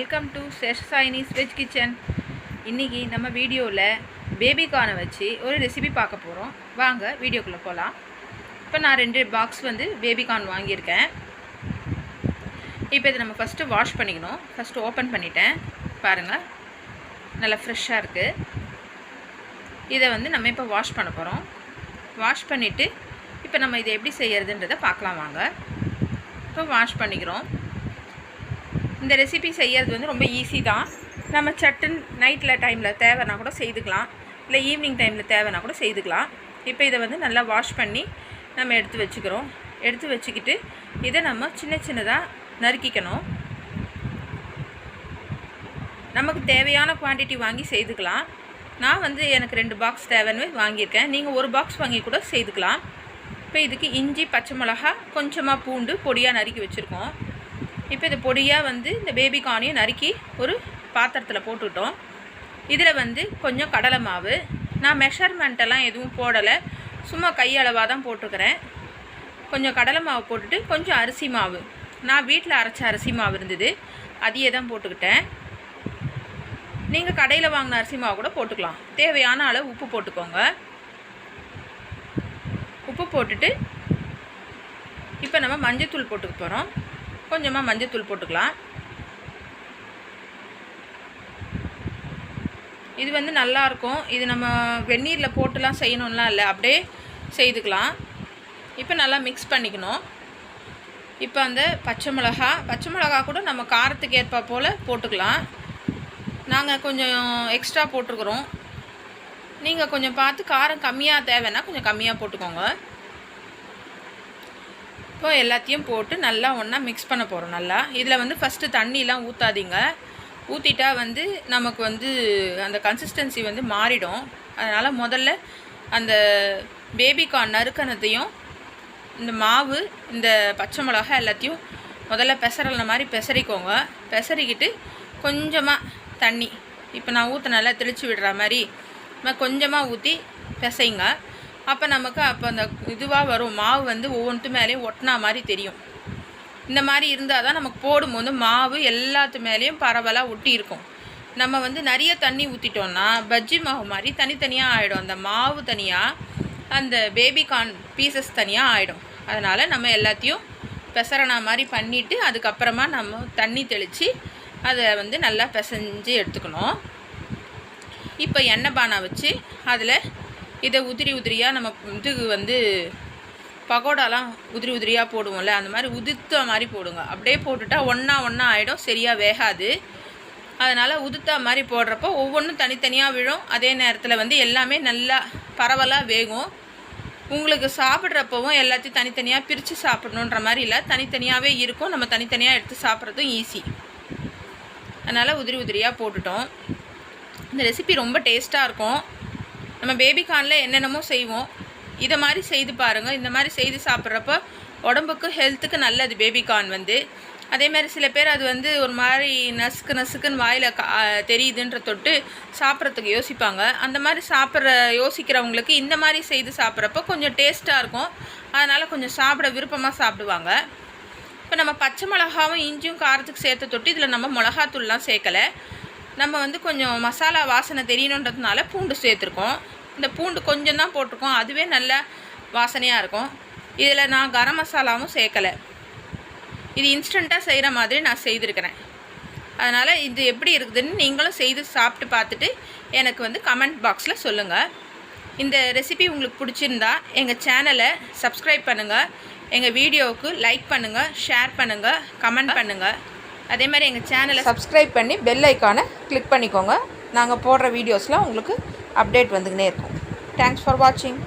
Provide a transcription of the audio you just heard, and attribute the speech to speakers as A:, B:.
A: Welcome to sayinee veg kitchen. இன்றைக்கி நம்ம வீடியோவில் பேபிகார்னை வச்சு ஒரு ரெசிபி பார்க்க போகிறோம். வாங்க வீடியோக்குள்ளே போகலாம். இப்போ நான் 2 பாக்ஸ் பேபிகார்ன் வாங்கியிருக்கேன். இப்போ இதை நம்ம ஃபஸ்ட்டு வாஷ் பண்ணிக்கணும். ஃபஸ்ட்டு ஓப்பன் பண்ணிட்டேன், பாருங்கள் நல்லா ஃப்ரெஷ்ஷாக இருக்குது. இதை நம்ம இப்போ வாஷ் பண்ண போகிறோம். வாஷ் பண்ணிவிட்டு இப்போ நம்ம இதை எப்படி செய்யறதுன்றதை பார்க்கலாம் வாங்க. இப்போ வாஷ் பண்ணிக்கிறோம். இந்த ரெசிபி செய்கிறது ரொம்ப ஈஸி தான். நம்ம சட்டுன்னு நைட்டில் டைமில் தேவைன்னா கூட செய்துக்கலாம், இல்லை ஈவினிங் டைமில் தேவைன்னா கூட செய்துக்கலாம். இப்போ இதை நல்லா வாஷ் பண்ணி நம்ம எடுத்து வச்சுக்கிறோம். எடுத்து வச்சுக்கிட்டு இதை நம்ம சின்ன சின்னதாக நறுக்கிக்கணும். நமக்கு தேவையான குவான்டிட்டி வாங்கி செய்துக்கலாம். நான் எனக்கு 2 பாக்ஸ் தேவைன்னு வாங்கியிருக்கேன். நீங்கள் 1 பாக்ஸ் வாங்கி கூட செய்துக்கலாம். இப்போ இதுக்கு இஞ்சி, பச்சை மிளகா, கொஞ்சமாக பூண்டு பொடியாக நறுக்கி வச்சுருக்கோம். இப்போ இது பொடியாக இந்த பேபிகார்னையும் நறுக்கி ஒரு பாத்திரத்தில் போட்டுக்கிட்டோம். இதில் கொஞ்சம் கடலை மாவு, நான் மெஷர்மெண்ட்டெல்லாம் எதுவும் போடலை, சும்மா கையளவாக தான் போட்டுக்கிறேன். கொஞ்சம் கடலை மாவு போட்டுட்டு கொஞ்சம் அரிசி மாவு, நான் வீட்டில் அரைச்ச அரிசி மாவு இருந்தது, அதையே தான் போட்டுக்கிட்டேன். நீங்கள் கடையில் வாங்கின அரிசி மாவு கூட போட்டுக்கலாம். தேவையான அளவு உப்பு போட்டுக்கோங்க. உப்பு போட்டுட்டு இப்போ நம்ம மஞ்சத்தூள் போட்டுக்க போகிறோம். கொஞ்சமாக மஞ்சத்தூள் போட்டுக்கலாம். இது நல்லாயிருக்கும். இது நம்ம வெந்நீரில் போட்டுலாம் செய்யணும்லாம் இல்லை, அப்படியே செய்துக்கலாம். இப்போ நல்லா மிக்ஸ் பண்ணிக்கணும். இப்போ அந்த பச்சை மிளகா கூட நம்ம காரத்துக்கு ஏற்ப போல் போட்டுக்கலாம். நாங்கள் கொஞ்சம் எக்ஸ்ட்ரா போட்டுருக்குறோம். நீங்கள் கொஞ்சம் பார்த்து காரம் கம்மியாக தேவைன்னா கொஞ்சம் கம்மியாக போட்டுக்கோங்க. இப்போ எல்லாத்தையும் போட்டு நல்லா ஒன்றா மிக்ஸ் பண்ண போகிறோம். நல்லா இதில் ஃபஸ்ட்டு தண்ணிலாம் ஊற்றாதீங்க. ஊற்றிட்டா நமக்கு அந்த கன்சிஸ்டன்சி மாறிடும். அதனால் முதல்ல அந்த பேபிகார்ன் நறுக்கனத்தையும் இந்த மாவு, இந்த பச்சை மிளகா எல்லாத்தையும் முதல்ல பெசறன மாதிரி பெசரிக்கோங்க. பெசரிக்கிட்டு கொஞ்சமாக தண்ணி, இப்போ நான் நல்லா தெளித்து விடுற மாதிரி கொஞ்சமாக ஊற்றி பிசைங்க. அப்போ நமக்கு அந்த இதுவாக வரும் மாவு ஒவ்வொன்றுத்து மேலேயும் ஒட்டினா மாதிரி தெரியும். இந்த மாதிரி இருந்தால் தான் நமக்கு போடும்போது மாவு எல்லாத்து மேலேயும் பரவலாக ஒட்டி இருக்கும். நம்ம நிறைய தண்ணி ஊற்றிட்டோன்னா பஜ்ஜி மாவு மாதிரி தனித்தனியாக ஆகிடும். அந்த மாவு தனியாக, அந்த பேபிகார்ன் பீசஸ் தனியாக ஆகிடும். அதனால் நம்ம எல்லாத்தையும் பெசரணா மாதிரி பண்ணிவிட்டு அதுக்கப்புறமா நம்ம தண்ணி தெளித்து அதை நல்லா பிசைஞ்சு எடுத்துக்கணும். இப்போ எண்ணெய் பானை வச்சு அதில் இதை உதிரியாக நம்ம பகோடாலாம் உதிரியாக போடுவோம்ல, அந்த மாதிரி உதிர்த்த மாதிரி போடுங்க. அப்படியே போட்டுட்டா ஒன்றா ஆகிடும், சரியாக வேகாது. அதனால் உதிர்த்த மாதிரி போடுறப்போ ஒவ்வொன்றும் தனித்தனியாக விழும். அதே நேரத்தில் எல்லாமே நல்லா பரவலாக வேகும். உங்களுக்கு சாப்பிட்றப்பவும் எல்லாத்தையும் தனித்தனியாக பிரித்து சாப்பிடணுன்ற மாதிரி இல்லை, தனித்தனியாகவே இருக்கும். நம்ம தனித்தனியாக எடுத்து சாப்பிட்றதும் ஈஸி. அதனால் உதிரியாக போட்டுட்டோம். இந்த ரெசிபி ரொம்ப டேஸ்ட்டாக இருக்கும். நம்ம பேபிகார்னில் என்னென்னமோ செய்வோம், இதை மாதிரி செய்து பாருங்கள். இந்த மாதிரி செய்து சாப்பிட்றப்போ உடம்புக்கு ஹெல்த்துக்கு நல்லது பேபிகார்ன். அதேமாதிரி சில பேர் அது ஒரு மாதிரி நசுக்குன்னு வாயில் தெரியுதுன்ற தொட்டு சாப்பிட்றதுக்கு யோசிப்பாங்க. அந்த மாதிரி யோசிக்கிறவங்களுக்கு இந்த மாதிரி செய்து சாப்பிட்றப்போ கொஞ்சம் டேஸ்ட்டாக இருக்கும். அதனால் கொஞ்சம் சாப்பிட விருப்பமாக சாப்பிடுவாங்க. இப்போ நம்ம பச்சை மிளகாவும் இஞ்சியும் காரத்துக்கு சேர்த்த தொட்டு இதில் நம்ம மிளகாத்தூள்லாம் சேர்க்கலை. நம்ம கொஞ்சம் மசாலா வாசனை தெரியணுன்றதுனால பூண்டு சேர்த்துருக்கோம். இந்த பூண்டு கொஞ்சம் தான் போட்டிருக்கோம், அதுவே நல்ல வாசனையாக இருக்கும். இதில் நான் கரம் மசாலாவும் சேர்க்கலை. இது இன்ஸ்டண்ட்டாக செய்கிற மாதிரி நான் செய்திருக்கிறேன். அதனால் இது எப்படி இருக்குதுன்னு நீங்களும் செய்து சாப்பிட்டு பார்த்துட்டு எனக்கு கமெண்ட் பாக்ஸில் சொல்லுங்கள். இந்த ரெசிபி உங்களுக்கு பிடிச்சிருந்தா எங்கள் சேனலை சப்ஸ்கிரைப் பண்ணுங்கள், எங்கள் வீடியோவுக்கு லைக் பண்ணுங்கள், ஷேர் பண்ணுங்கள், கமெண்ட் பண்ணுங்கள். அதே மாதிரி எங்கள் சேனலை சப்ஸ்கிரைப் பண்ணி பெல் ஐக்கானை கிளிக் பண்ணிக்கோங்க. நாங்கள் போடுற வீடியோஸ்லாம் உங்களுக்கு அப்டேட் வந்துக்கினே இருக்கும். தேங்க்ஸ் ஃபார் வாட்சிங்.